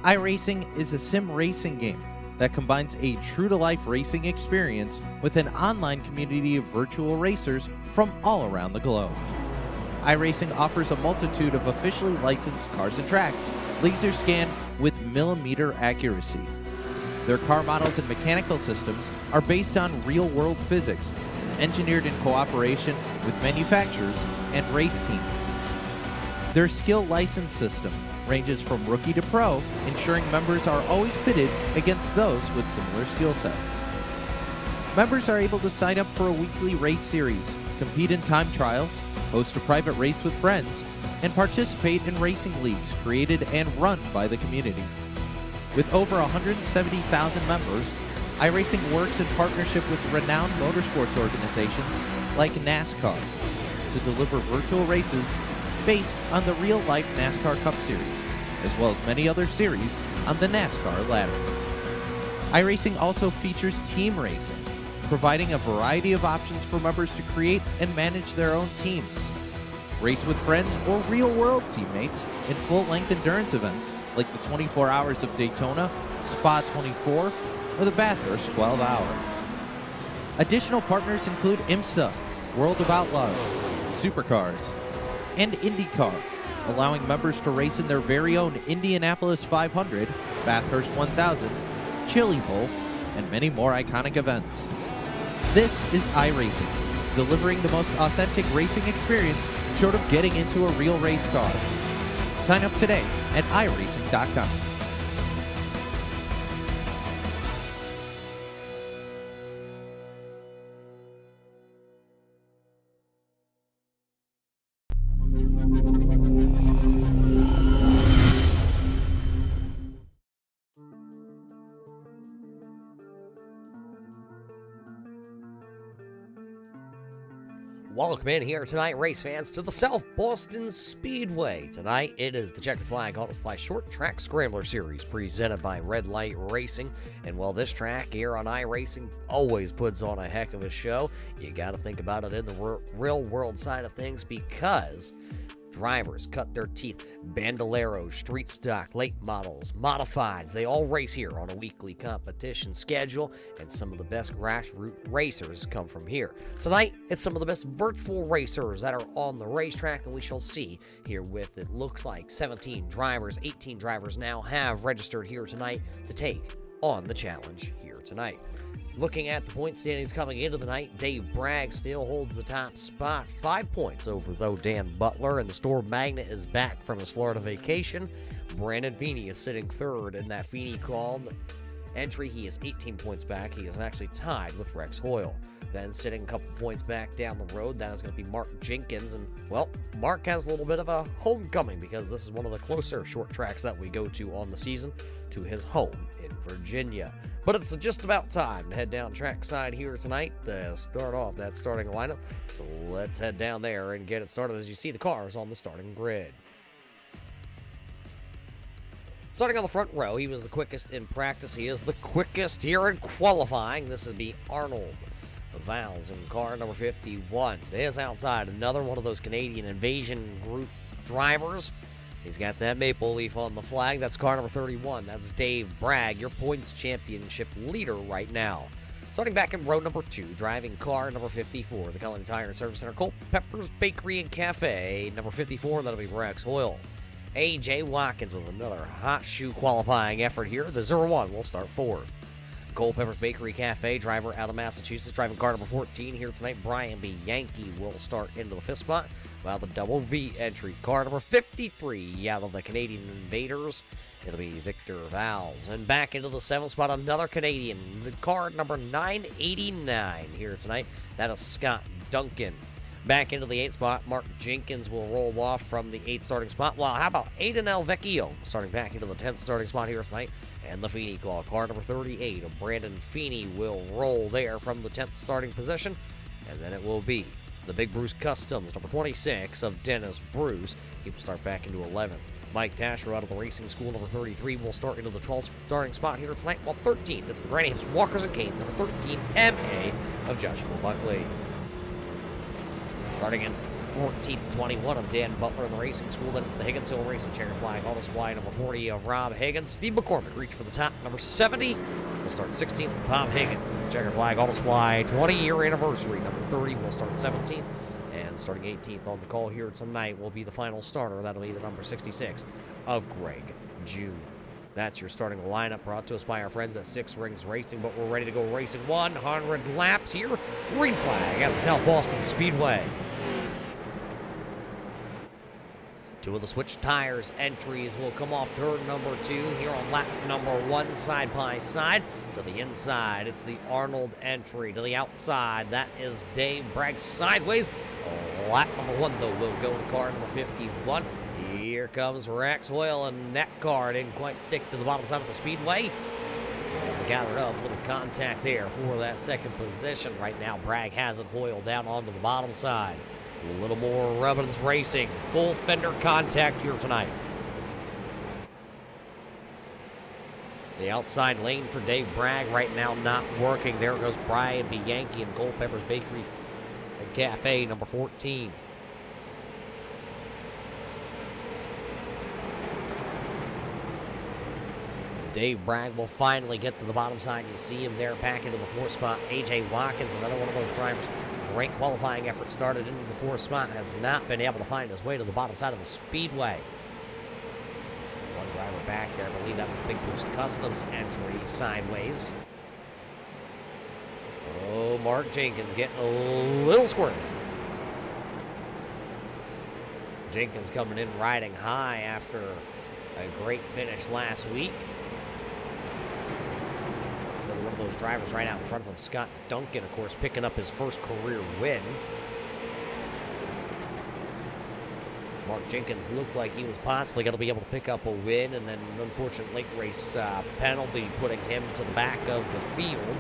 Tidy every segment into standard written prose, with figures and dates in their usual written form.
iRacing is a sim racing game that combines a true-to-life racing experience with an online community of virtual racers from all around the globe. iRacing offers a multitude of officially licensed cars and tracks, laser scanned with millimeter accuracy. Their car models and mechanical systems are based on real-world physics, engineered in cooperation with manufacturers and race teams. Their skill license system ranges from rookie to pro, ensuring members are always pitted against those with similar skill sets. Members are able to sign up for a weekly race series, compete in time trials, host a private race with friends, and participate in racing leagues created and run by the community. With over 170,000 members, iRacing works in partnership with renowned motorsports organizations like NASCAR to deliver virtual races based on the real-life NASCAR Cup Series, as well as many other series on the NASCAR ladder. iRacing also features team racing, providing a variety of options for members to create and manage their own teams. Race with friends or real-world teammates in full-length endurance events like the 24 Hours of Daytona, Spa 24, or the Bathurst 12 Hour. Additional partners include IMSA, World of Outlaws, Supercars, and IndyCar, allowing members to race in their very own Indianapolis 500, Bathurst 1000, Chili Bowl, and many more iconic events. This is iRacing, delivering the most authentic racing experience short of getting into a real race car. Sign up today at iRacing.com. Welcome in here tonight, race fans, to the South Boston Speedway. Tonight, it is the Checkered Flag Auto Supply Short Track Scrambler Series presented by Red Light Racing. And while this track here on iRacing always puts on a heck of a show, you got to think about it in the real world side of things, because drivers cut their teeth. Bandoleros, street stock, late models, modifieds, they all race here on a weekly competition schedule, and some of the best grassroots racers come from here. Tonight, it's some of the best virtual racers that are on the racetrack, and we shall see here with, it looks like 17 drivers, 18 drivers now have registered here tonight to take on the challenge here tonight. Looking at the point standings coming into the night, Dave Bragg still holds the top spot, 5 points over, though, Dan Butler, and the Store Magnet is back from his Florida vacation. Brandon Feeney is sitting third in that Feeney called entry. He is 18 points back. He is actually tied with Rex Hoyle. Then sitting a couple points back down the road, that is going to be Mark Jenkins. And, well, Mark has a little bit of a homecoming, because this is one of the closer short tracks that we go to on the season to his home in Virginia. But it's just about time to head down trackside here tonight to start off that starting lineup. So let's head down there and get it started as you see the cars on the starting grid. Starting on the front row, he was the quickest in practice. He is the quickest here in qualifying. This would be Arnold Valls in car number 51. It is outside another one of those Canadian Invasion Group drivers. He's got that maple leaf on the flag. That's car number 31. That's Dave Bragg, your points championship leader right now. Starting back in row number 2, driving car number 54, the Cullen Tire and Service Center, Culpeper's Bakery and Cafe. Number 54, that'll be Rex Hoyle. A.J. Watkins with another hot shoe qualifying effort here. The 01 will start forward. Culpeper's Bakery Cafe, driver out of Massachusetts, driving car number 14 here tonight. Brian B. Yankee will start into the 5th spot, while the double V entry, car number 53, out of the Canadian Invaders, it'll be Victor Valls. And back into the 7th spot, another Canadian, the car number 989 here tonight. That is Scott Duncan. Back into the 8th spot, Mark Jenkins will roll off from the 8th starting spot. Well, how about Aiden El Vecchio starting back into the 10th starting spot here tonight? And the Feeney Claw, car number 38 of Brandon Feeney will roll there from the 10th starting position. And then it will be the Big Bruce Customs, number 26 of Dennis Bruce. He will start back into 11th. Mike Tasher out of the Racing School, number 33, will start into the 12th starting spot here tonight. While 13th, it's the Granny Hips Walkers and Canes, number 13, M.A. of Joshua Buckley. Starting in 14th to 21 of Dan Butler in the racing school. Then it's the Higgins Hill Racing checkered flag. All this wide, number 40 of Rob Higgins. Steve McCormick reach for the top. Number 70 will start 16th with Bob Higgins. Checkered flag, all this wide, 20-year anniversary. Number 30 will start 17th. And starting 18th on the call here tonight will be the final starter. That'll be the number 66 of Greg June. That's your starting lineup brought to us by our friends at Six Rings Racing. But we're ready to go racing 100 laps here. Green flag at the South Boston Speedway. Two of the switch tires entries will come off turn number 2 here on lap number 1, side by side. To the inside, it's the Arnold entry. To the outside, that is Dave Bragg sideways. Lap number 1, though, will go to car number 51. Here comes Rex Hoyle, and that car didn't quite stick to the bottom side of the speedway. So gathered up, a little contact there for that second position. Right now, Bragg has it. Hoyle down onto the bottom side. A little more Robbins Racing. Full fender contact here tonight. The outside lane for Dave Bragg right now not working. There goes Brian Bianchi and Culpeper's Bakery and Cafe, number 14. Dave Bragg will finally get to the bottom side. You see him there back into the 4th spot. A.J. Watkins, another one of those drivers. Great qualifying effort, started into the 4th spot, has not been able to find his way to the bottom side of the speedway. One driver back there, I believe that was Big Bruce Customs entry sideways. Oh, Mark Jenkins getting a little squirrely. Jenkins coming in riding high after a great finish last week. One of those drivers right out in front of him, Scott Duncan, of course, picking up his first career win. Mark Jenkins looked like he was possibly going to be able to pick up a win, and then an unfortunate late race penalty putting him to the back of the field,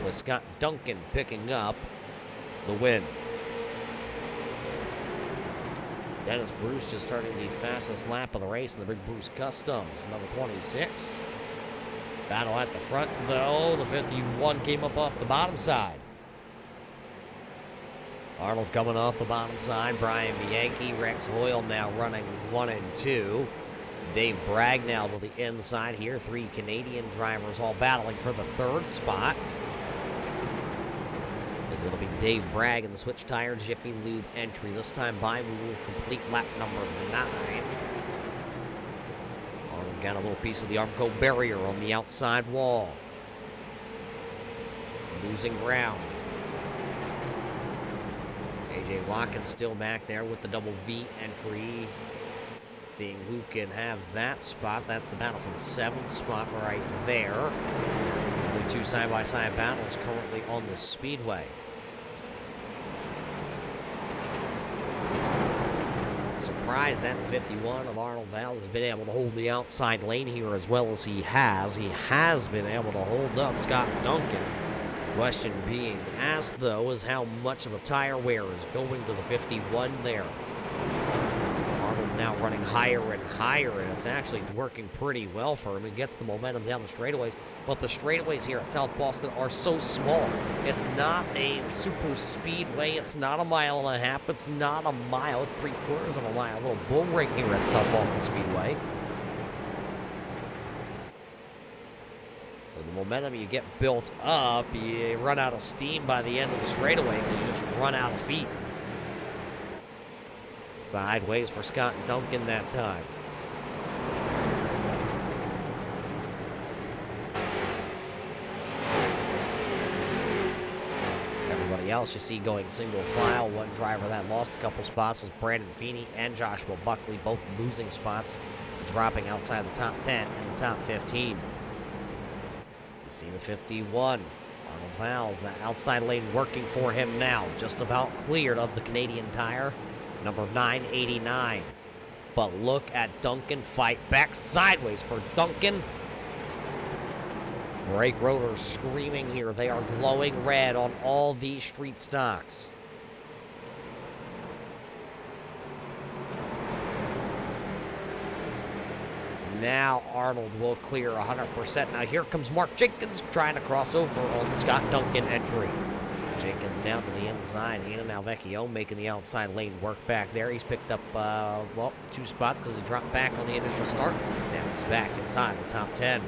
with Scott Duncan picking up the win. Dennis Bruce just starting the fastest lap of the race in the Big Bruce Customs, number 26. Battle at the front, though. The 51 came up off the bottom side. Arnold coming off the bottom side. Brian Bianchi, Rex Hoyle now running 1 and 2. Dave Bragg now to the inside here. 3 Canadian drivers all battling for the 3rd spot. It's going to be Dave Bragg in the switch tire Jiffy Lube entry. This time by we will complete lap number 9. Got a little piece of the Armco barrier on the outside wall. Losing ground. A.J. Watkins still back there with the double V entry. Seeing who can have that spot. That's the battle for the 7th spot right there. Only 2 side-by-side battles currently on the speedway. Surprised that 51 of Arnold Valls has been able to hold the outside lane here as well as he has. He has been able to hold up Scott Duncan. Question being asked, though, is how much of the tire wear is going to the 51 there. Arnold now running higher and higher, and it's actually working pretty well for him. He gets the momentum down the straightaways, but the straightaways here at South Boston are so small. It's not a super speedway. It's not a 1.5 miles. It's not a mile. It's 3/4 of a mile. A little bull ring here at South Boston Speedway. So the momentum you get built up, you run out of steam by the end of the straightaway because you just run out of feet. Sideways for Scott Duncan that time. Everybody else you see going single file. One driver that lost a couple spots was Brandon Feeney and Joshua Buckley, both losing spots, dropping outside the top 10 and the top 15. You see the 51. Arnold Valls, that outside lane working for him now. Just about cleared of the Canadian tire. Number 989. But look at Duncan fight back sideways for Duncan. Brake rotors screaming here. They are glowing red on all these street stocks. Now Arnold will clear 100%. Now here comes Mark Jenkins trying to cross over on the Scott Duncan entry. Jenkins down to the inside. Hannah Alvecchio making the outside lane work back there. He's picked up, 2 spots because he dropped back on the initial start. Now he's back inside the top 10.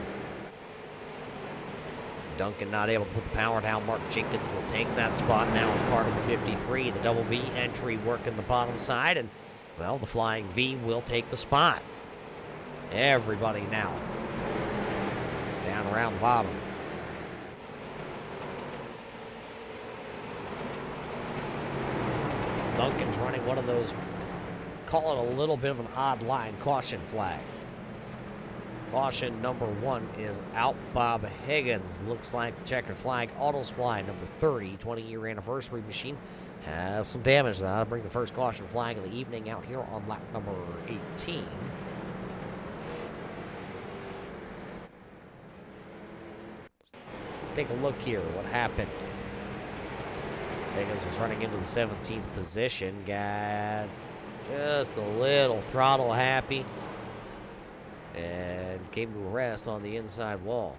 Duncan not able to put the power down. Mark Jenkins will take that spot. Now it's car number 53. The double V entry working the bottom side. And, well, the flying V will take the spot. Everybody now down around the bottom. Duncan's running one of those, call it a little bit of an odd line, caution flag. Caution number 1 is out. Bob Higgins. Looks like the checkered flag. Auto Supply number 30, 20-year anniversary machine, has some damage. That'll bring the first caution flag of the evening out here on lap number 18. Take a look here. What happened? Higgins was running into the 17th position. Got just a little throttle happy and came to a rest on the inside wall.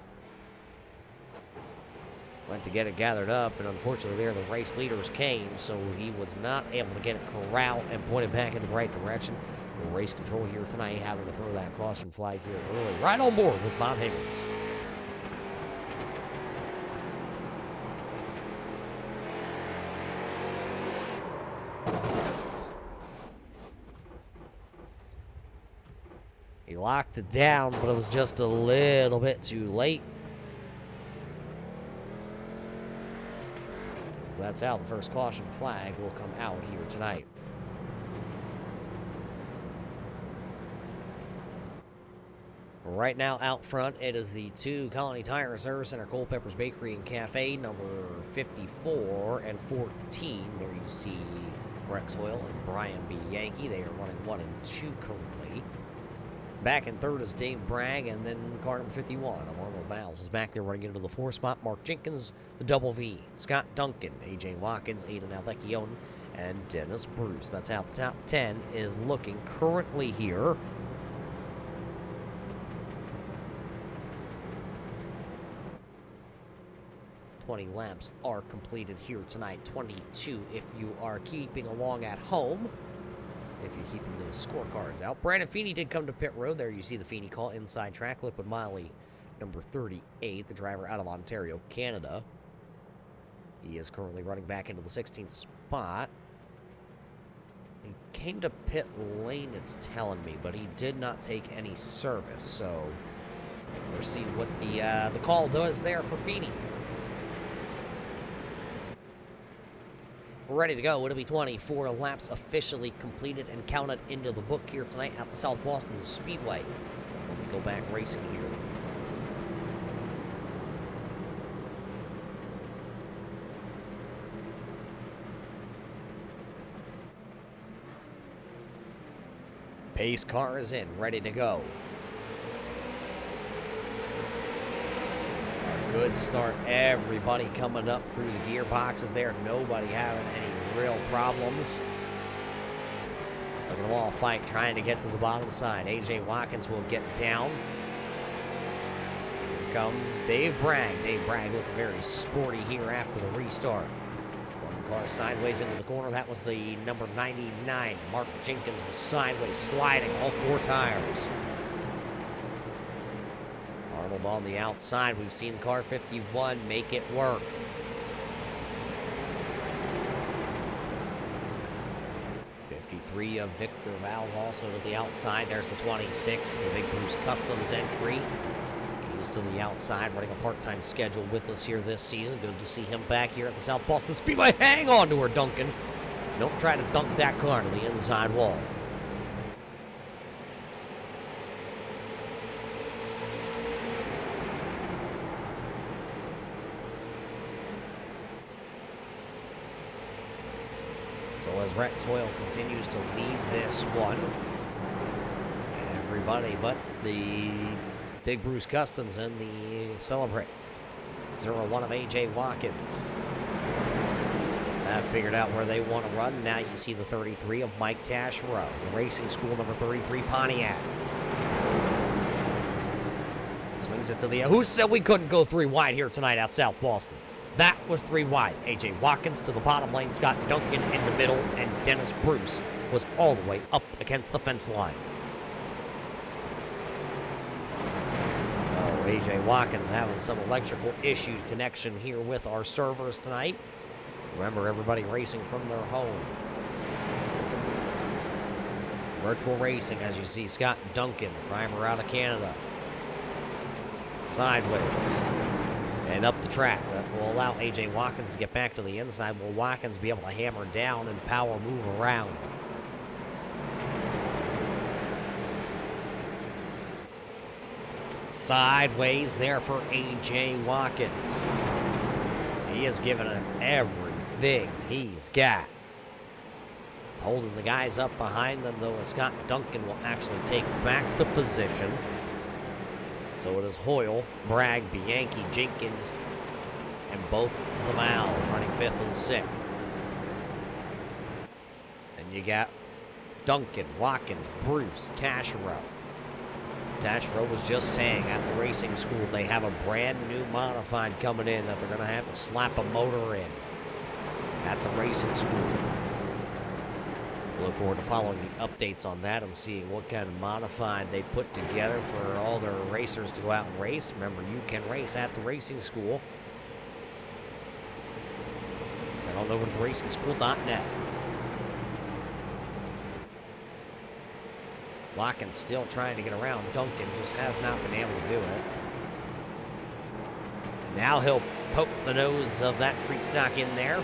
Went to get it gathered up, and unfortunately there the race leaders came, so he was not able to get it corralled and pointed back in the right direction. The race control here tonight having to throw that caution flag here early. Right on board with Bob Higgins. He locked it down, but it was just a little bit too late. So that's how the first caution flag will come out here tonight. Right now out front, it is the 2 Colony Tire Service Center, Culpeper's Bakery and Cafe, number 54 and 14. There you see Rex Hoyle and Brian B. Yankee. They are running 1 and 2 currently. Back in third is Dave Bragg, and then car number 51, Arnold Valls, is back there running into the 4 spot. Mark Jenkins, the double V, Scott Duncan, A.J. Watkins, Aiden Alvecchione, and Dennis Bruce. That's how the top 10 is looking currently here. "20 laps are completed here tonight, 22 if you are keeping along at home. If you're keeping those scorecards out. Brandon Feeney did come to pit road. There you see the Feeney call inside track. Liquid Miley, number 38, the driver out of Ontario, Canada. He is currently running back into the 16th spot. He came to pit lane, it's telling me, but he did not take any service. So we'll see what the call does there for Feeney. Ready to go. It'll be 24 laps officially completed and counted into the book here tonight at the South Boston Speedway. When we go back racing here. Pace car is in, ready to go. Good start. Everybody coming up through the gearboxes there. Nobody having any real problems. Look at them all fight, trying to get to the bottom side. A.J. Watkins will get down. Here comes Dave Bragg. Dave Bragg looking very sporty here after the restart. One car sideways into the corner. That was the number 99. Mark Jenkins was sideways, sliding all 4 tires. Arnold on the outside. We've seen car 51 make it work. Of Victor Valls also to the outside. There's the 26, the Big Bruce Customs entry. He's to the outside, running a part-time schedule with us here this season. Good to see him back here at the South Boston Speedway. Hang on to her, Duncan. Don't try to dunk that car to the inside wall. So as Rex Hoyle continues to lead this one, everybody but the Big Bruce Customs and the Celebrate. 0-1 of A.J. Watkins. That figured out where they want to run. Now you see the 33 of Mike Taschereau, the Racing School number 33 Pontiac. Swings it to the... Who said we couldn't go 3 wide here tonight at South Boston? That was 3 wide. A.J. Watkins to the bottom lane, Scott Duncan in the middle, and Dennis Bruce was all the way up against the fence line. Oh, A.J. Watkins having some electrical issues connection here with our servers tonight. Remember, everybody racing from their home. Virtual racing, as you see, Scott Duncan, driver out of Canada. Sideways. And up the track. That will allow A.J. Watkins to get back to the inside. Will Watkins be able to hammer down and power move around? Sideways there for A.J. Watkins. He has given it everything he's got. It's holding the guys up behind them, though, as Scott Duncan will actually take back the position. So it is Hoyle, Bragg, Bianchi, Jenkins, and both the Valves running 5th and 6th. And you got Duncan, Watkins, Bruce, Taschereau. Taschereau was just saying at the racing school they have a brand new modified coming in that they're going to have to slap a motor in at the racing school. Look forward to following the updates on that and seeing what kind of modified they put together for all their racers to go out and race. Remember, you can race at the racing school. Head on over to racingschool.net. Watkins still trying to get around. Duncan just has not been able to do it. Now he'll poke the nose of that street stock in there.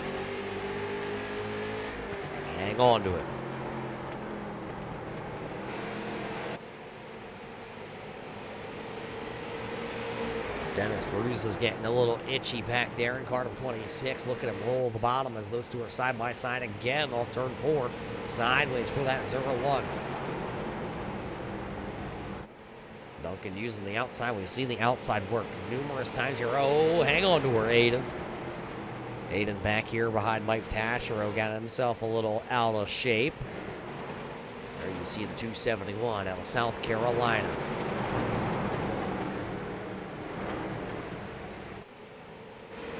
Hang on to it. Dennis Bruce is getting a little itchy back there in car number 26. Look at him roll the bottom as those two are side by side again off turn 4. Sideways for that 0-1. Duncan using the outside. We've seen the outside work numerous times here. Oh, hang on to her, Aiden. Aiden back here behind Mike Taschereau got himself a little out of shape. There you see the 271 out of South Carolina.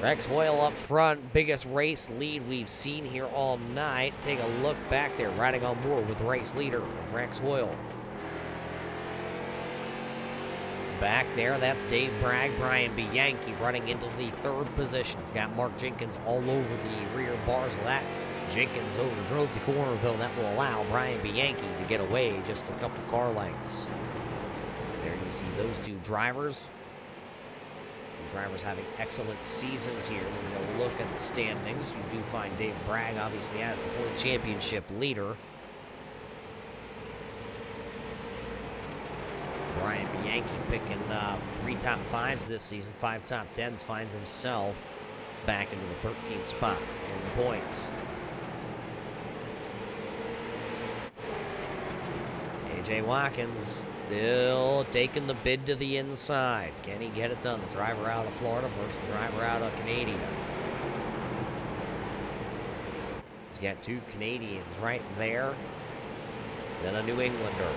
Rex Hoyle up front, biggest race lead we've seen here all night. Take a look back there, riding on board with race leader Rex Hoyle. Back there, that's Dave Bragg, Brian Bianchi running into the 3rd position. It's got Mark Jenkins all over the rear bars of that. Jenkins overdrove the corner, though. That will allow Brian Bianchi to get away just a couple car lengths. There you see those two drivers. Drivers having excellent seasons here. When you look at the standings, you do find Dave Bragg obviously as the points championship leader. Brian Bianchi picking 3 top 5s this season, 5 top 10s, finds himself back into the 13th spot in the points. A.J. Watkins still taking the bid to the inside. Can he get it done? The driver out of Florida versus the driver out of Canada. He's got 2 Canadians right there. Then a New Englander.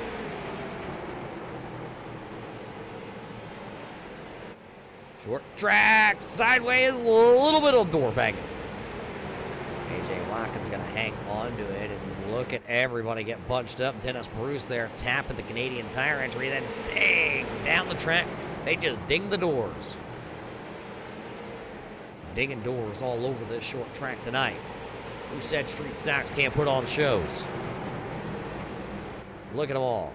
Short track, sideways, a little bit of door banging. A.J. Watkins going to hang on to it, and look at everybody get bunched up. Dennis Bruce there tapping the Canadian Tire entry, then ding, down the track. They just ding the doors. Dinging doors all over this short track tonight. Who said street stocks can't put on shows? Look at them all.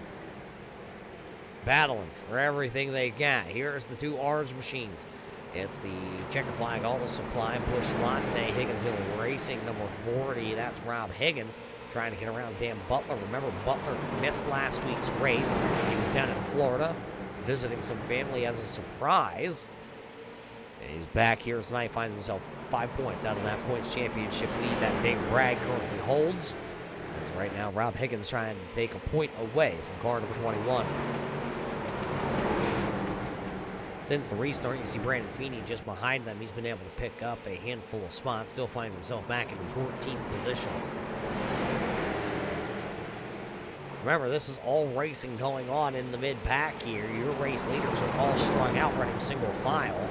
Battling for everything they got. Here's the 2 orange machines. It's the Checkered Flag Auto Supply, Bush Latte, Higginsville Racing, number 40. That's Rob Higgins trying to get around Dan Butler. Remember, Butler missed last week's race. He was down in Florida visiting some family as a surprise. And he's back here tonight, finds himself 5 points out of that points championship lead that Dave Bragg currently holds. As right now, Rob Higgins trying to take a point away from car number 21. Since the restart, you see Brandon Feeney just behind them. He's been able to pick up a handful of spots. Still finds himself back in the 14th position. Remember, this is all racing going on in the mid-pack here. Your race leaders are all strung out running single file.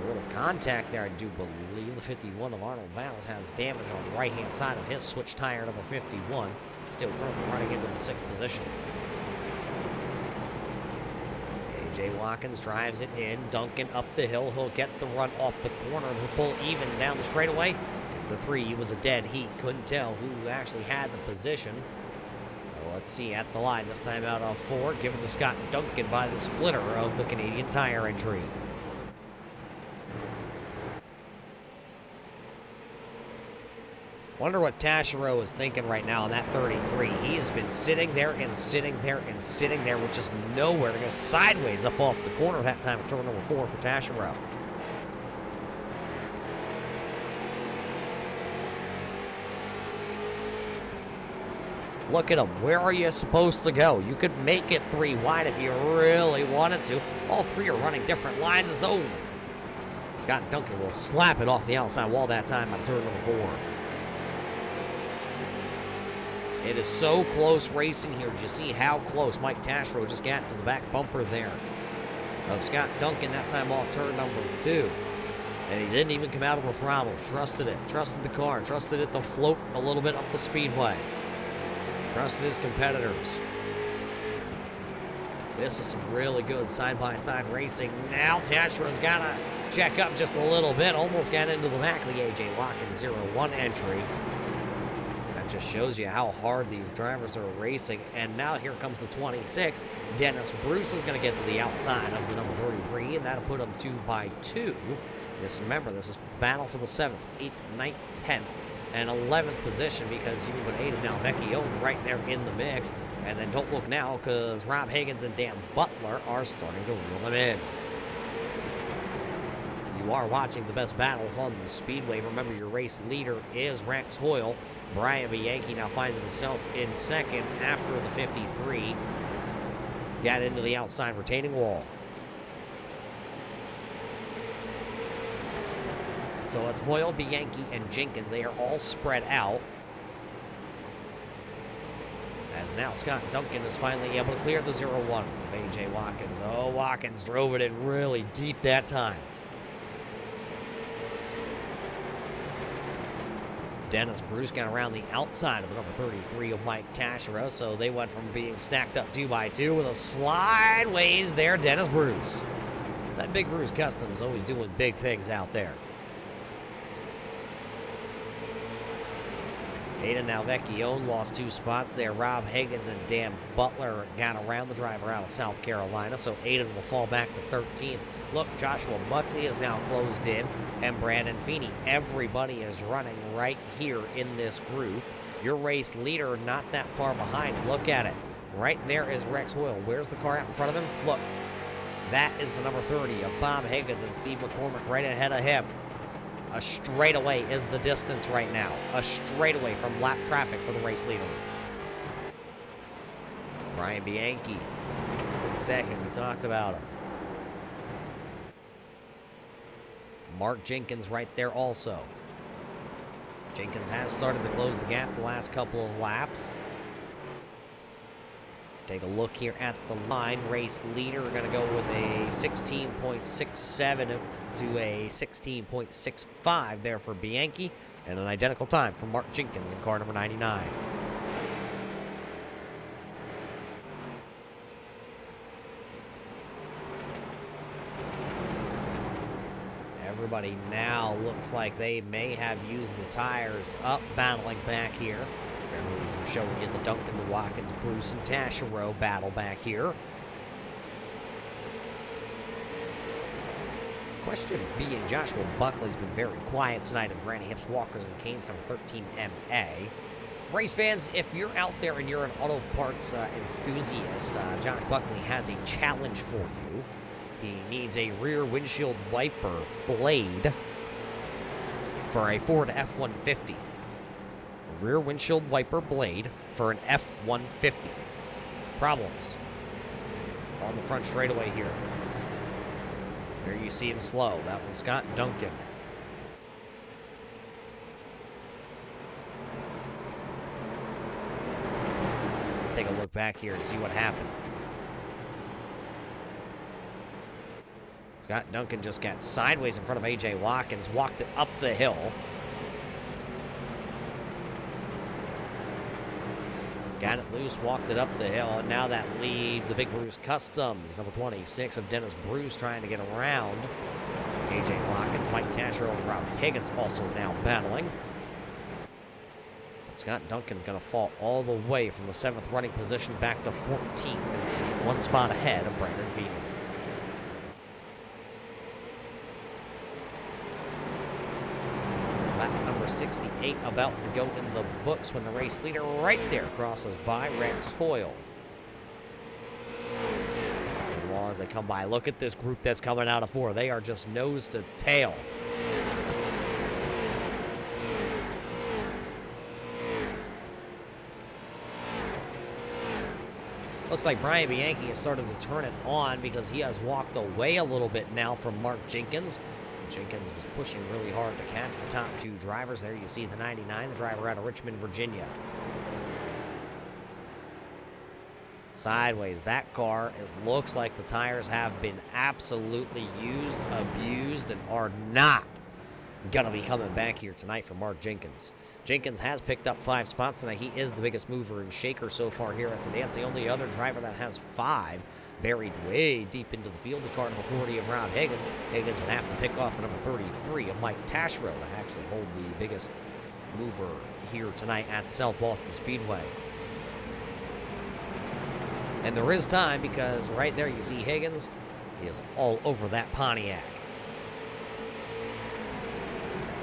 little contact there. I do believe the 51 of Arnold Valls has damage on the right-hand side of his switch tire, number 51. Still currently running into the 6th position. A.J. Watkins drives it in. Duncan up the hill. He'll get the run off the corner. He'll pull even down the straightaway. The 3 was a dead heat. Couldn't tell who actually had the position. Let's see at the line. This time out of 4. Given to Scott Duncan by the splitter of the Canadian Tire entry. Wonder what Taschereau is thinking right now on that 33. He has been sitting there and sitting there and sitting there with just nowhere to go sideways up off the corner that time. Turn number 4 for Taschereau. Look at him. Where are you supposed to go? You could make it 3 wide if you really wanted to. All 3 are running different lines of zone. Scott Duncan will slap it off the outside wall that time on turn number 4. It is so close racing here. Did you see how close Mike Taschereau just got to the back bumper there of Scott Duncan that time off turn number 2? And he didn't even come out of the throttle. Trusted it. Trusted the car. Trusted it to float a little bit up the speedway. Trusted his competitors. This is some really good side-by-side racing. Now Taschereau's got to check up just a little bit. Almost got into the back of the A.J. Watkins 0-1 entry. That just shows you how hard these drivers are racing. And now here comes the 26. Dennis Bruce is going to get to the outside of the number 33, and that'll put him 2-2. Just remember, this is battle for the 7th, 8th, 9th, 10th. And 11th position, because you can put Aiden Nalvecchio right there in the mix. And then don't look now, because Rob Higgins and Dan Butler are starting to reel them in. You are watching the best battles on the speedway. Remember, your race leader is Rex Hoyle. Brian Bianchi now finds himself in 2nd after the 53. Got into the outside retaining wall. So it's Hoyle, Bianchi, and Jenkins. They are all spread out. As now Scott Duncan is finally able to clear the 0-1 of A.J. Watkins. Oh, Watkins drove it in really deep that time. Dennis Bruce got around the outside of the number 33 of Mike Taschereau, so they went from being stacked up 2-2 with a slideways there, Dennis Bruce. That Big Bruce Customs always doing big things out there. Aiden Nalvecchio lost 2 spots there. Rob Higgins and Dan Butler got around the driver out of South Carolina, so Aiden will fall back to 13th. Look, Joshua Buckley is now closed in, and Brandon Feeney. Everybody is running right here in this group. Your race leader not that far behind. Look at it. Right there is Rex Hoyle. Where's the car out in front of him? Look, that is the number 30 of Bob Higgins and Steve McCormick right ahead of him. A straightaway is the distance right now. A straightaway from lap traffic for the race leader. Brian Bianchi in 2nd. We talked about him. Mark Jenkins right there also. Jenkins has started to close the gap the last couple of laps. Take a look here at the line. Race leader going to go with a 16.67 to a 16.65 there for Bianchi, and an identical time for Mark Jenkins in car number 99. Everybody now looks like they may have used the tires up, battling back here. Remember, we were showing you the Duncan, the Watkins, Bruce, and Taschereau battle back here. Question being, Joshua Buckley's been very quiet tonight of Granny Hips, Walkers, and Canes, number 13 MA. Race fans, if you're out there and you're an auto parts enthusiast, Josh Buckley has a challenge for you. He needs a rear windshield wiper blade for a Ford F-150. Rear windshield wiper blade for an F-150. Problems on the front straightaway here. There you see him slow. That was Scott Duncan. Take a look back here and see what happened. Scott Duncan just got sideways in front of A.J. Watkins, walked it up the hill. Got it loose, walked it up the hill, and now that leaves the Big Bruce Customs. Number 26 of Dennis Bruce trying to get around A.J. Watkins. Mike Tasher and Rob Higgins also now battling. But Scott Duncan's going to fall all the way from the 7th running position back to 14th, and one spot ahead of Brandon Veeder. Lap number 68 about to go in the books when the race leader right there crosses by Rex Hoyle. As they come by, look at this group that's coming out of 4. They are just nose to tail. Looks like Brian Bianchi has started to turn it on because he has walked away a little bit now from Mark Jenkins. Jenkins was pushing really hard to catch the top 2 drivers. There you see the 99, the driver out of Richmond, Virginia. Sideways, that car, it looks like the tires have been absolutely used, abused, and are not going to be coming back here tonight for Mark Jenkins. Jenkins has picked up 5 spots tonight. He is the biggest mover and shaker so far here at the dance. The only other driver that has 5 buried way deep into the field is car number 40 of Rob Higgins. Higgins would have to pick off the number 33 of Mike Tasherow to actually hold the biggest mover here tonight at South Boston Speedway. And there is time because right there you see Higgins. He is all over that Pontiac.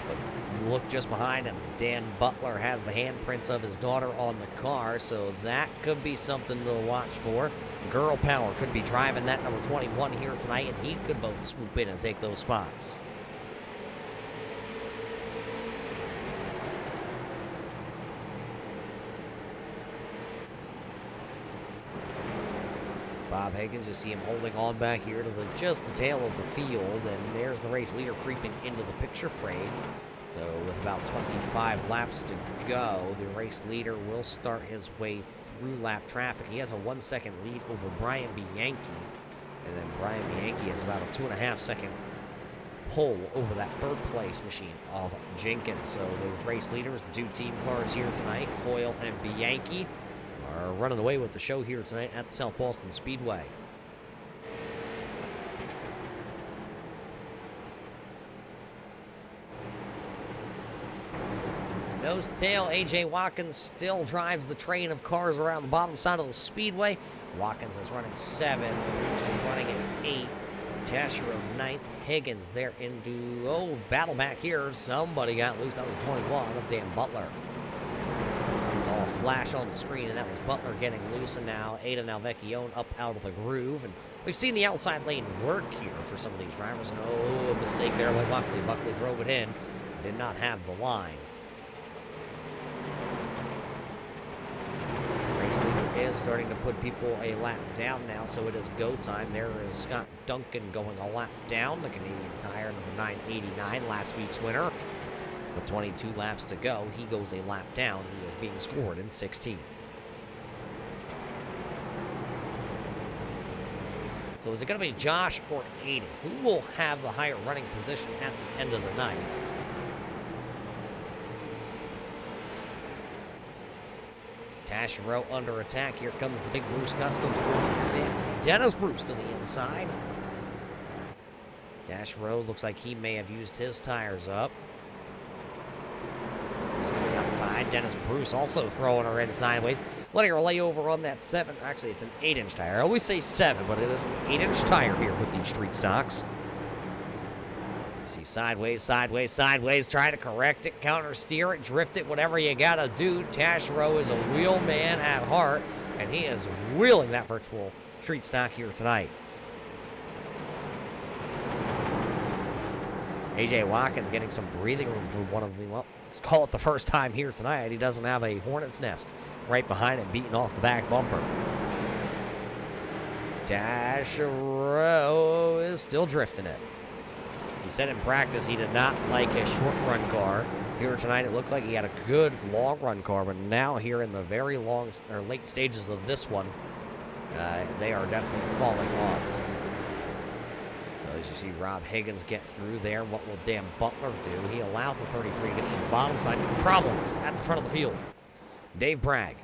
But look just behind him. Dan Butler has the handprints of his daughter on the car, so that could be something to watch for. Girl Power could be driving that number 21 here tonight, and he could both swoop in and take those spots. Bob Higgins, you see him holding on back here to just the tail of the field, and there's the race leader creeping into the picture frame. So with about 25 laps to go, the race leader will start his way through lap traffic. He has a 1-second lead over Brian Bianchi, and then Brian Bianchi has about a 2.5-second pull over that 3rd place machine of Jenkins. So those race leaders, the 2 team cars here tonight, Hoyle and Bianchi, are running away with the show here tonight at the South Boston Speedway. Nose to tail, A.J. Watkins still drives the train of cars around the bottom side of the speedway. Watkins is running 7, Bruce is running at 8, Tasherow 9th, Higgins there into, battle back here. Somebody got loose. That was 21 of Dan Butler. Saw a flash on the screen, and that was Butler getting loose, and now Ada Nalvecchione up out of the groove. And we've seen the outside lane work here for some of these drivers, and a mistake there by Buckley. Buckley drove it in, did not have the line. Race leader is starting to put people a lap down now, so it is go time. There is Scott Duncan going a lap down, the Canadian Tire number 989, last week's winner. With 22 laps to go, he goes a lap down. He is being scored in 16th. So is it going to be Josh or Aiden? Who will have the higher running position at the end of the night? Tasherow under attack. Here comes the Big Bruce Customs 26. Dennis Bruce to the inside. Tasherow looks like he may have used his tires up. To the outside. Dennis Bruce also throwing her in sideways. Letting her lay over on that 7. Actually, it's an 8-inch tire. I always say 7, but it is an 8-inch tire here with these street stocks. You see sideways, sideways, sideways. Try to correct it, counter steer it, drift it, whatever you got to do. Tasherow is a wheel man at heart, and he is wheeling that virtual street stock here tonight. A.J. Watkins getting some breathing room for one of the, well, let's call it the first time here tonight. He doesn't have a hornet's nest right behind him, beating off the back bumper. Tasherow is still drifting it. He said in practice he did not like a short run car. Here tonight it looked like he had a good long run car, but now here in the very long or late stages of this one, they are definitely falling off. So As you see Rob Higgins get through there, what will Dan Butler do? He allows the 33 to get to the bottom side. Problems at the front of the field. Dave Bragg.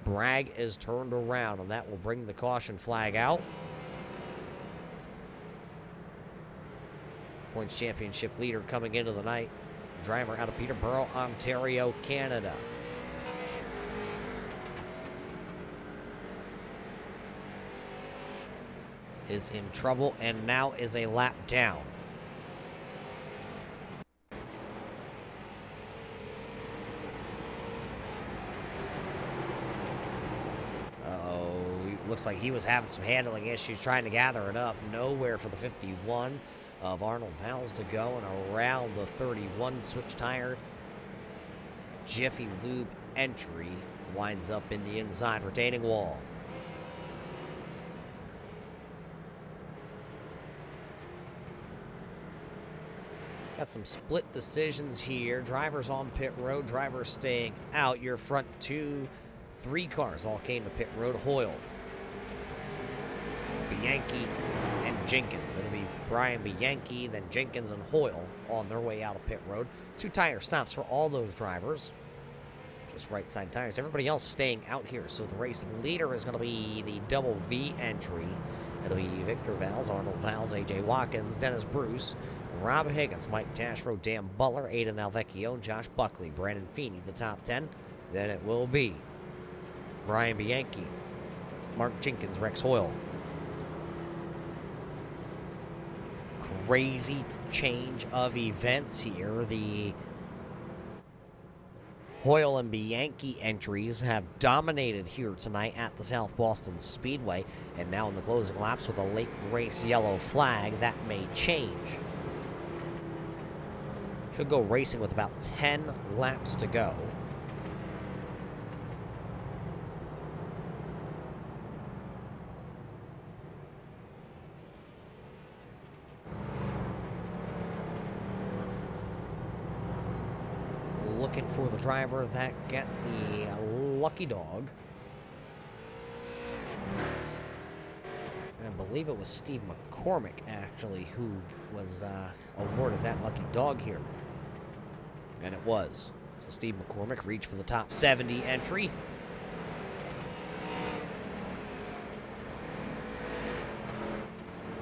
Bragg is turned around, and that will bring the caution flag out. Points championship leader coming into the night. Driver out of Peterborough, Ontario, Canada. Is in trouble and now is a lap down. Looks like he was having some handling issues trying to gather it up. Nowhere for the 51 of Arnold Vowles to go, and around the 31 switch tire Jiffy Lube entry winds up in the inside retaining wall. Got some split decisions here. Drivers on pit road, drivers staying out. Your front 3 cars all came to pit road. Hoyle, Bianchi, and Jenkins. It'll be Brian Bianchi, then Jenkins and Hoyle on their way out of pit road. 2 tire stops for all those drivers. Just right side tires. Everybody else staying out here. So the race leader is going to be the double V entry. It'll be Victor Vowles, Arnold Vowles, AJ Watkins, Dennis Bruce, Rob Higgins, Mike Tashro, Dan Butler, Aiden Alvecchio, Josh Buckley, Brandon Feeney, the top 10. Then it will be Brian Bianchi, Mark Jenkins, Rex Hoyle. Crazy change of events here. The Hoyle and Bianchi entries have dominated here tonight at the South Boston Speedway, and now in the closing laps with a late race yellow flag, that may change. Should go racing with about 10 laps to go. Looking for the driver that get the lucky dog. I believe it was Steve McCormick, actually, who was awarded that lucky dog here. And it was. So Steve McCormick reached for the top 70 entry.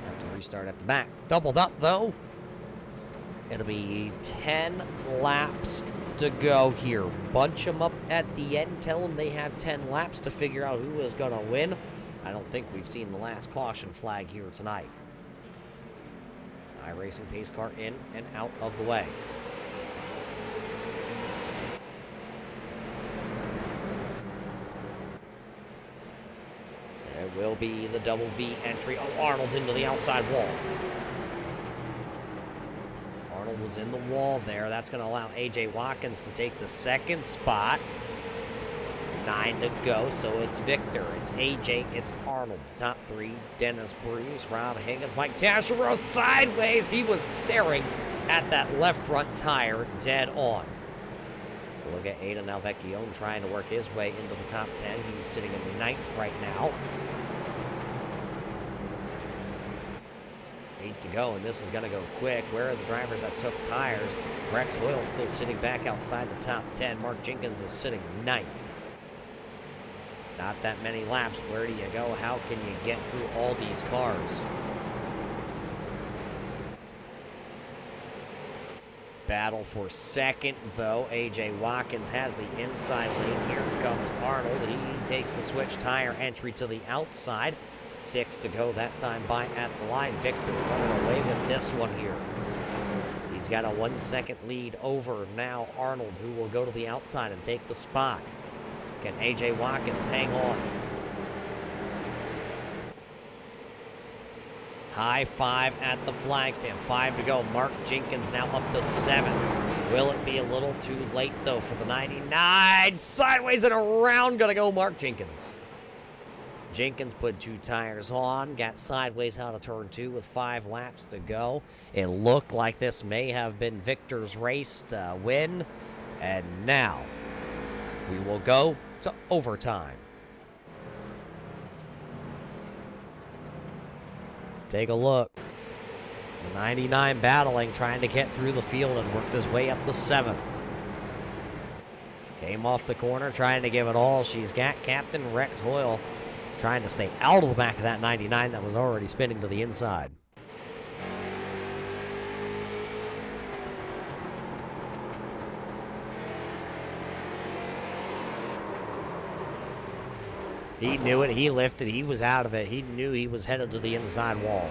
Have to restart at the back. Doubled up, though. It'll be 10 laps to go here. Bunch them up at the end. Tell them they have 10 laps to figure out who is going to win. I don't think we've seen the last caution flag here tonight. iRacing pace car in and out of the way. There will be the double V entry. Oh, Arnold into the outside wall. Arnold was in the wall there. That's going to allow AJ Watkins to take the second spot. 9 to go, so it's Victor, it's AJ, it's Arnold. Top 3, Dennis Bruce, Rob Higgins, Mike Tashiro sideways. He was staring at that left front tire dead on. Look at Aiden Alvecchio trying to work his way into the top 10. He's sitting in 9th right now. 8 to go, and this is going to go quick. Where are the drivers that took tires? Rex Hoyle still sitting back outside the top 10. Mark Jenkins is sitting 9th. Not that many laps. Where do you go? How can you get through all these cars? Battle for second, though. AJ Watkins has the inside lane. Here comes Arnold. He takes the switch tire entry to the outside. 6 to go that time by at the line. Victor running away with this one here. He's got a 1 second lead over now Arnold, who will go to the outside and take the spot. Can AJ Watkins hang on? High 5 at the flag stand. 5 to go. Mark Jenkins now up to 7. Will it be a little too late, though, for the 99? Sideways and around. Gonna go Mark Jenkins. Jenkins put 2 tires on. Got sideways out of turn 2 with 5 laps to go. It looked like this may have been Victor's race to win. And now we will go to overtime. take a look. The 99 battling, trying to get through the field and worked his way up to 7th. Came off the corner, trying to give it all. She's got Captain Rex Hoyle trying to stay out of the back of that 99 that was already spinning to the inside. He knew it. He lifted. He was out of it. He knew he was headed to the inside wall.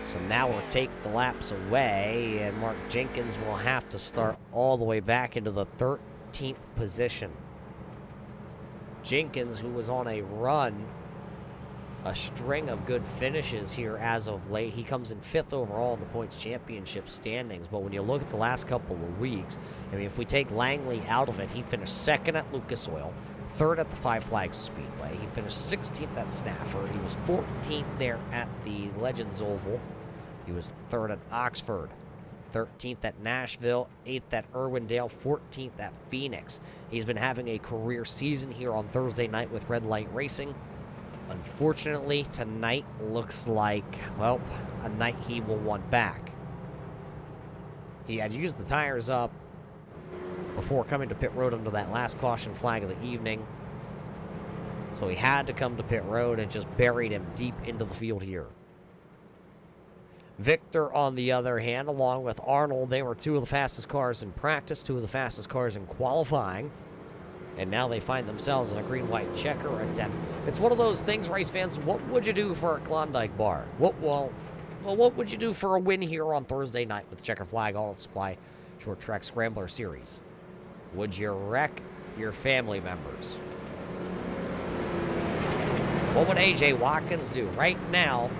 So now we'll take the laps away, and Mark Jenkins will have to start all the way back into the 13th position. Jenkins, who was on a run, a string of good finishes here as of late. He comes in 5th overall in the points championship standings, but when you look at the last couple of weeks, I mean, if we take Langley out of it, he finished 2nd at Lucas Oil, 3rd at the Five Flags Speedway. He finished 16th at Stafford. He was 14th there at the Legends Oval. He was 3rd at Oxford, 13th at Nashville, 8th at Irwindale, 14th at Phoenix. He's been having a career season here on Thursday night with Red Light Racing. Unfortunately, tonight looks like, well, a night he will want back. He had used the tires up before coming to pit road under that last caution flag of the evening. So he had to come to pit road and just buried him deep into the field here. Victor, on the other hand, along with Arnold, they were 2 of the fastest cars in practice, 2 of the fastest cars in qualifying. And now they find themselves in a green-white checker attempt. It's one of those things, race fans, what would you do for a Klondike bar? What would you do for a win here on Thursday night with the Checker Flag Auto Supply Short Track Scrambler Series? Would you wreck your family members? What would A.J. Watkins do? Right now,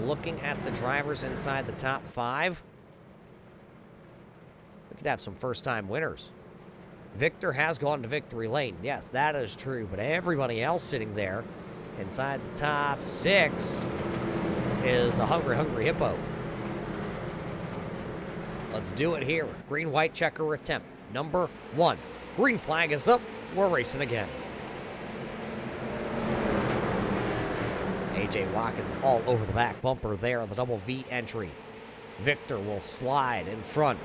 looking at the drivers inside the top 5, we could have some first-time winners. Victor has gone to victory lane. Yes, that is true. But everybody else sitting there inside the top 6 is a hungry, hungry hippo. Let's do it here. Green-white checker attempt. Number 1. Green flag is up. We're racing again. A.J. Watkins all over the back bumper there, the double V entry. Victor will slide in front.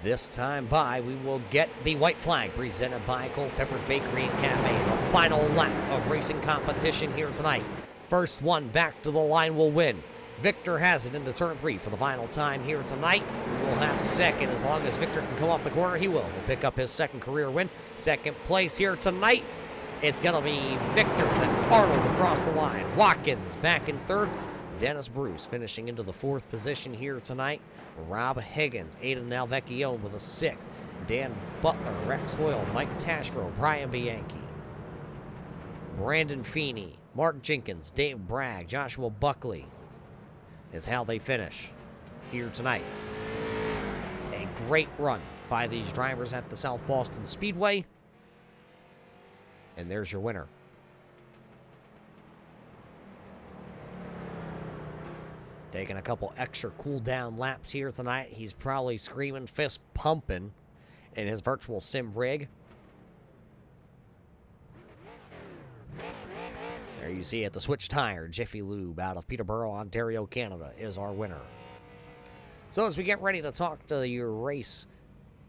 This time by, we will get the white flag presented by Culpeper's Bakery and Cafe in the final lap of racing competition here tonight. First one back to the line will win. Victor has it into turn 3 for the final time here tonight. We'll have second. As long as Victor can come off the corner, he will. We'll pick up his second career win. Second place here tonight. It's going to be Victor, then Arnold across the line. Watkins back in 3rd. Dennis Bruce finishing into the 4th position here tonight. Rob Higgins, Aiden Nalvecchione with a 6th. Dan Butler, Rex Hoyle, Mike Tashford, Brian Bianchi, Brandon Feeney, Mark Jenkins, Dave Bragg, Joshua Buckley is how they finish here tonight. A great run by these drivers at the South Boston Speedway. And there's your winner. Taking a couple extra cool-down laps here tonight. He's probably screaming, fist pumping in his virtual sim rig. There you see it, the Switch Tire Jiffy Lube out of Peterborough, Ontario, Canada is our winner. So as we get ready to talk to your race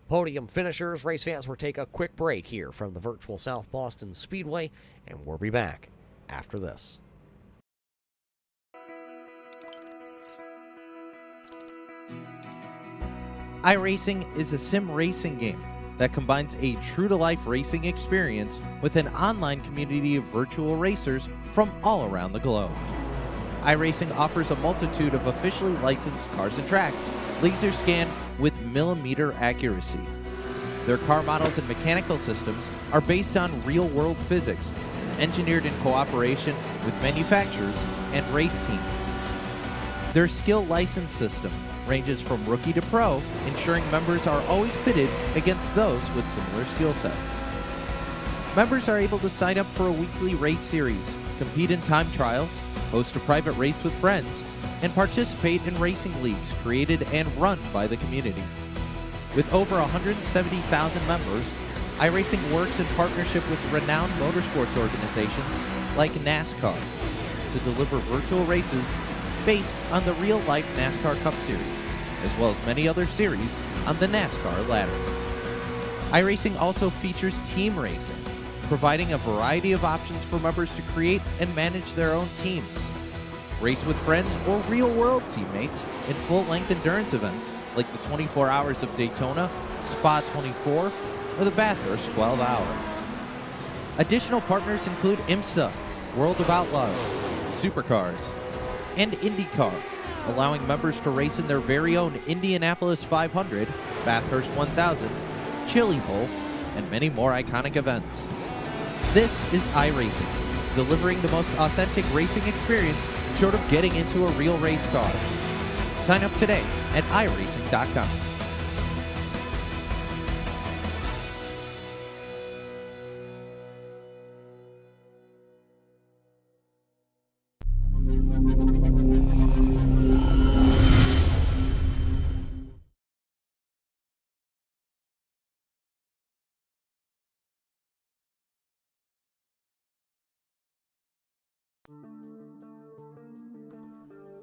podium finishers, race fans, we'll take a quick break here from the virtual South Boston Speedway, and we'll be back after this. iRacing is a sim racing game that combines a true-to-life racing experience with an online community of virtual racers from all around the globe. iRacing offers a multitude of officially licensed cars and tracks, laser scanned with millimeter accuracy. Their car models and mechanical systems are based on real-world physics, engineered in cooperation with manufacturers and race teams. Their skill license system ranges from rookie to pro, ensuring members are always pitted against those with similar skill sets. Members are able to sign up for a weekly race series, compete in time trials, host a private race with friends, and participate in racing leagues created and run by the community. With over 170,000 members, iRacing works in partnership with renowned motorsports organizations like NASCAR to deliver virtual races based on the real-life NASCAR Cup Series, as well as many other series on the NASCAR ladder. iRacing also features team racing, providing a variety of options for members to create and manage their own teams. Race with friends or real-world teammates in full-length endurance events like the 24 Hours of Daytona, Spa 24, or the Bathurst 12-Hour. Additional partners include IMSA, World of Outlaws, Supercars, and IndyCar, allowing members to race in their very own Indianapolis 500, Bathurst 1000, Chili Bowl, and many more iconic events. This is iRacing, delivering the most authentic racing experience short of getting into a real race car. Sign up today at iRacing.com.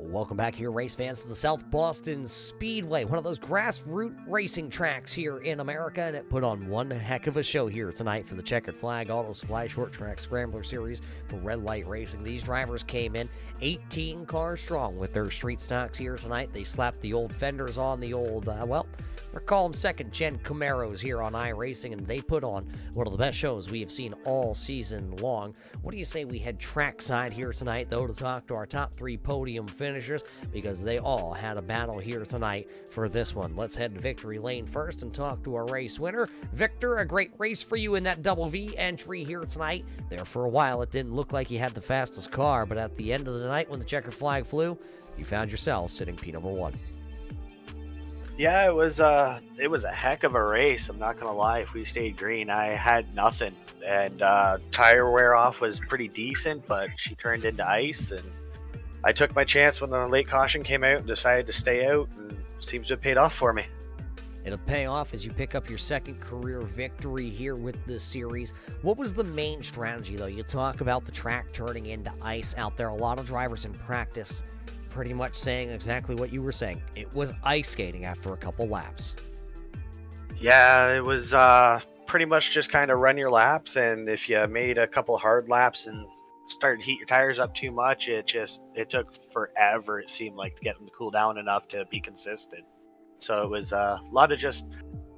Welcome back here, race fans, to the South Boston Speedway, one of those grassroots racing tracks here in America, and it put on one heck of a show here tonight for the Checkered Flag Auto Supply Short Track Scrambler Series for Red Light Racing. These drivers came in 18 cars strong with their street stocks here tonight. They slapped the old fenders on the old, they're calling second-gen Camaros here on iRacing, and they put on one of the best shows we have seen all season long. What do you say we head trackside here tonight, though, to talk to our top three podium finishers, because they all had a battle here tonight for this one. Let's head to victory lane first and talk to our race winner. Victor, a great race for you in that double V entry here tonight. There for a while, it didn't look like you had the fastest car, but at the end of the night when the checkered flag flew, you found yourself sitting P1. Yeah, it was a heck of a race. I'm not gonna lie. If we stayed green, I had nothing, and tire wear off was pretty decent, but she turned into ice, and I took my chance when the late caution came out and decided to stay out, and seems to have paid off for me. It'll pay off as you pick up your second career victory here with this series. What was the main strategy, though? You talk about the track turning into ice out there. A lot of drivers in practice pretty much saying exactly what you were saying. It was ice skating after a couple laps. Yeah, it was pretty much just kind of run your laps, and if you made a couple hard laps and started to heat your tires up too much, it took forever, it seemed like, to get them to cool down enough to be consistent. So it was a lot of just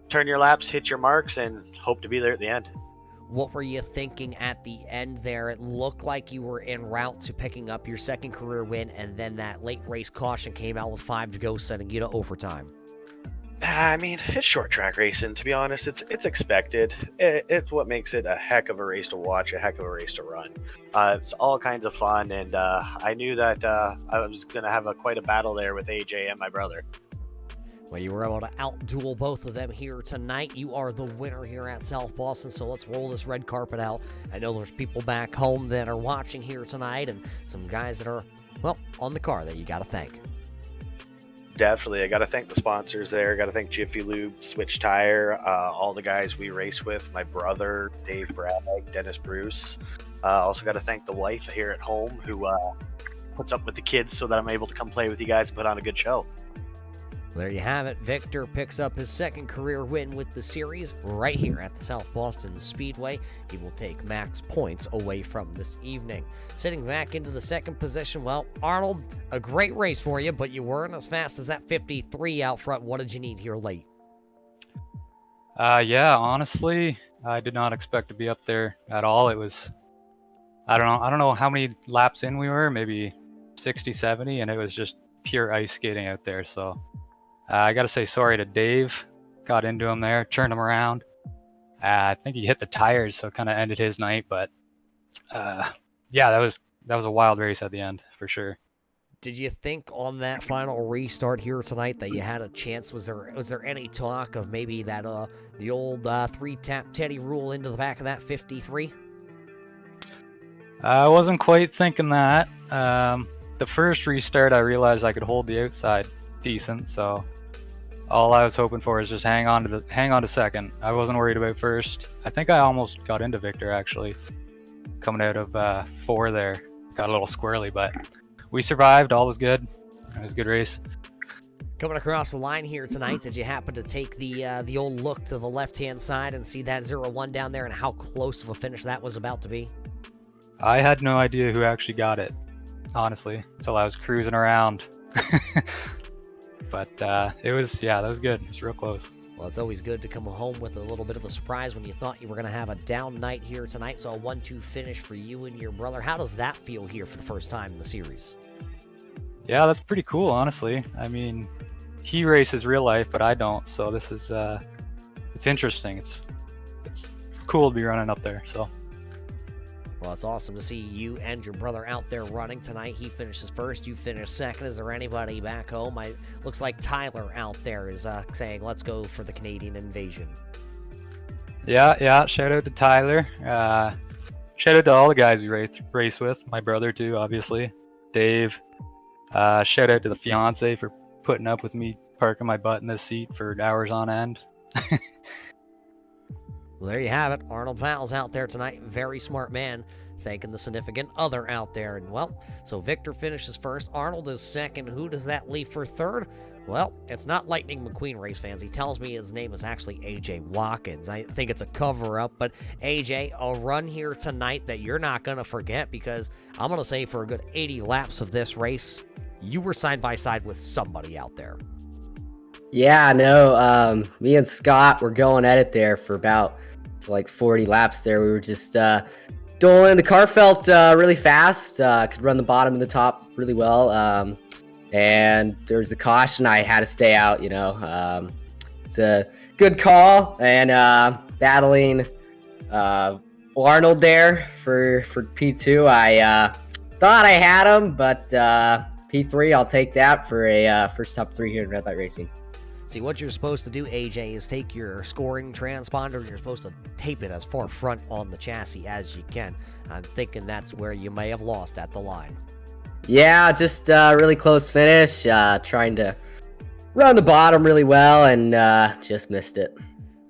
turn your laps, hit your marks, and hope to be there at the end. What were you thinking at the end there? It looked like you were en route to picking up your second career win, and then that late race caution came out with 5 to go, sending you to overtime. I mean, it's short track racing, to be honest. It's expected. It's what makes it a heck of a race to watch, a heck of a race to run. It's all kinds of fun, and I knew that I was going to have quite a battle there with AJ and my brother. Well, you were able to outduel both of them here tonight. You are the winner here at South Boston, so let's roll this red carpet out. I know there's people back home that are watching here tonight, and some guys that are, well, on the car that you got to thank. Definitely. I got to thank the sponsors there. Got to thank Jiffy Lube, Switch Tire, all the guys we race with, my brother, Dave Bragg, Dennis Bruce. Also got to thank the wife here at home who puts up with the kids so that I'm able to come play with you guys and put on a good show. There you have it. Victor picks up his second career win with the series right here at the South Boston Speedway. He will take max points away from this evening. Sitting back into the second position, well, Arnold, a great race for you, but you weren't as fast as that 53 out front. What did you need here late? Yeah, honestly, I did not expect to be up there at all. It was, I don't know how many laps in we were, maybe 60, 70, and it was just pure ice skating out there, so I got to say sorry to Dave. Got into him there, turned him around. I think he hit the tires, so kind of ended his night. But yeah, that was a wild race at the end for sure. Did you think on that final restart here tonight that you had a chance? Was there any talk of maybe that the old 3-tap Teddy rule into the back of that 53? I wasn't quite thinking that. The first restart, I realized I could hold the outside decent, so all I was hoping for is just hang on to second. I wasn't worried about first. I think I almost got into Victor actually, coming out of 4 there. Got a little squirrely, but we survived. All was good. It was a good race. Coming across the line here tonight, did you happen to take the old look to the left-hand side and see that 0-1 down there and how close of a finish that was about to be? I had no idea who actually got it, honestly, until I was cruising around. But it was, that was good. It was real close. Well, it's always good to come home with a little bit of a surprise when you thought you were going to have a down night here tonight. So a 1-2 finish for you and your brother. How does that feel here for the first time in the series? Yeah, that's pretty cool, honestly. I mean, he races real life, but I don't. So this is, it's interesting. It's cool to be running up there. So. Well, it's awesome to see you and your brother out there running tonight. He finishes first, you finish second. Is there anybody back home? Looks like Tyler out there is saying, let's go for the Canadian invasion. Yeah. Shout out to Tyler. Shout out to all the guys we race with. My brother, too, obviously. Dave. Shout out to the fiance for putting up with me parking my butt in this seat for hours on end. Well, there you have it. Arnold Val's out there tonight. Very smart man. Thanking the significant other out there. And, well, so Victor finishes first. Arnold is second. Who does that leave for third? Well, it's not Lightning McQueen, race fans. He tells me his name is actually AJ Watkins. I think it's a cover-up. But, AJ, a run here tonight that you're not going to forget because I'm going to say for a good 80 laps of this race, you were side-by-side with somebody out there. Yeah, no, me and Scott were going at it there for like 40 laps there. We were just doling. The car felt really fast. Could run the bottom and the top really well. And there was the caution. I had to stay out, It's a good call. And battling Arnold there for P2. I thought I had him, but P3, I'll take that for a first top 3 here in Red Light Racing. See, what you're supposed to do, AJ, is take your scoring transponder and you're supposed to tape it as far front on the chassis as you can. I'm thinking that's where you may have lost at the line. Yeah, just really close finish. Trying to run the bottom really well and just missed it.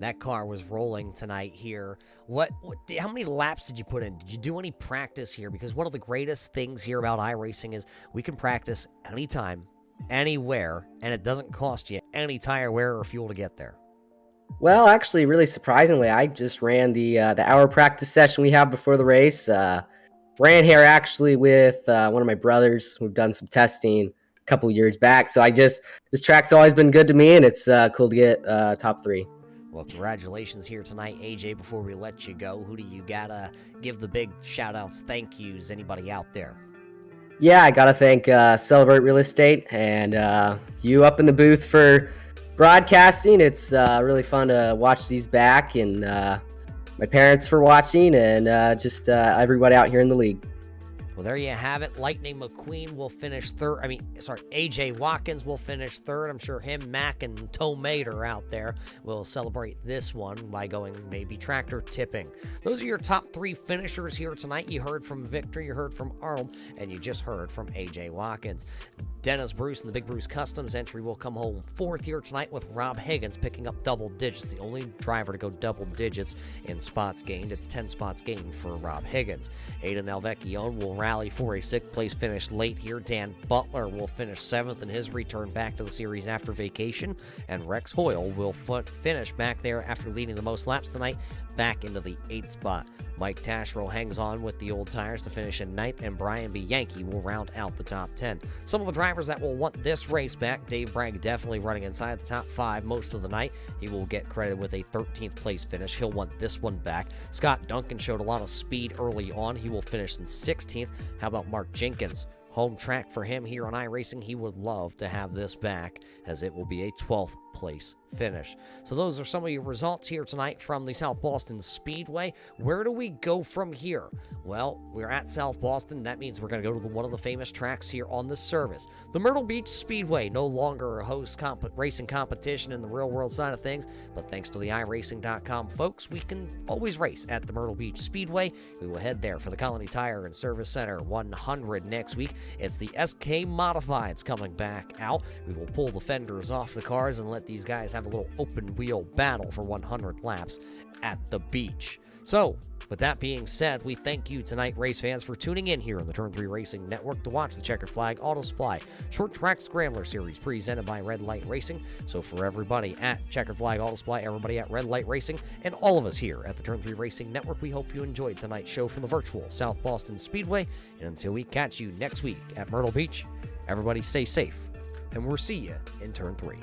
That car was rolling tonight here. How many laps did you put in? Did you do any practice here? Because one of the greatest things here about iRacing is we can practice anytime, anywhere, and it doesn't cost you any tire wear or fuel to get there. Well, actually, really surprisingly, I just ran the hour practice session we have before the race. Ran here actually with one of my brothers. We've done some testing a couple years back, so this track's always been good to me, and it's cool to get top 3. Well, congratulations here tonight, AJ. Before we let you go, who do you gotta give the big shout-outs, thank yous, anybody out there? Yeah, I gotta thank Celebrate Real Estate and you up in the booth for broadcasting. It's really fun to watch these back, and my parents for watching, and just everybody out here in the league. Well, there you have it. Lightning McQueen will finish third. AJ Watkins will finish third. I'm sure him, Mac, and Tomater out there will celebrate this one by going maybe tractor tipping. Those are your top 3 finishers here tonight. You heard from Victor, you heard from Arnold, and you just heard from AJ Watkins. Dennis Bruce and the Big Bruce Customs entry will come home 4th here tonight with Rob Higgins picking up double digits. The only driver to go double digits in spots gained. It's 10 spots gained for Rob Higgins. Aiden Alvecchione will rally for a 6th place finish late here. Dan Butler will finish 7th in his return back to the series after vacation. And Rex Hoyle will finish back there after leading the most laps tonight, back into the 8th spot. Mike Tashrell hangs on with the old tires to finish in 9th, and Brian B. Yankee will round out the top 10. Some of the drivers that will want this race back: Dave Bragg definitely running inside the top 5 most of the night. He will get credit with a 13th place finish. He'll want this one back. Scott Duncan showed a lot of speed early on. He will finish in 16th. How about Mark Jenkins? Home track for him here on iRacing. He would love to have this back, as it will be a 12th place finish. So those are some of your results here tonight from the South Boston Speedway. Where do we go from here? Well, we're at South Boston. That means we're going to go to one of the famous tracks here on the service. The Myrtle Beach Speedway, no longer a host racing competition in the real world side of things, but thanks to the iRacing.com folks, we can always race at the Myrtle Beach Speedway. We will head there for the Colony Tire and Service Center 100 next week. It's the SK Modifieds coming back out. We will pull the fenders off the cars and let let these guys have a little open wheel battle for 100 laps at the beach. So, with that being said, we thank you tonight, race fans, for tuning in here on the Turn 3 Racing Network to watch the Checkered Flag Auto Supply Short Track Scrambler Series presented by Red Light Racing. So for everybody at Checkered Flag Auto Supply, everybody at Red Light Racing, and all of us here at the Turn 3 Racing Network, we hope you enjoyed tonight's show from the virtual South Boston Speedway. And until we catch you next week at Myrtle Beach, everybody stay safe, and we'll see you in Turn 3.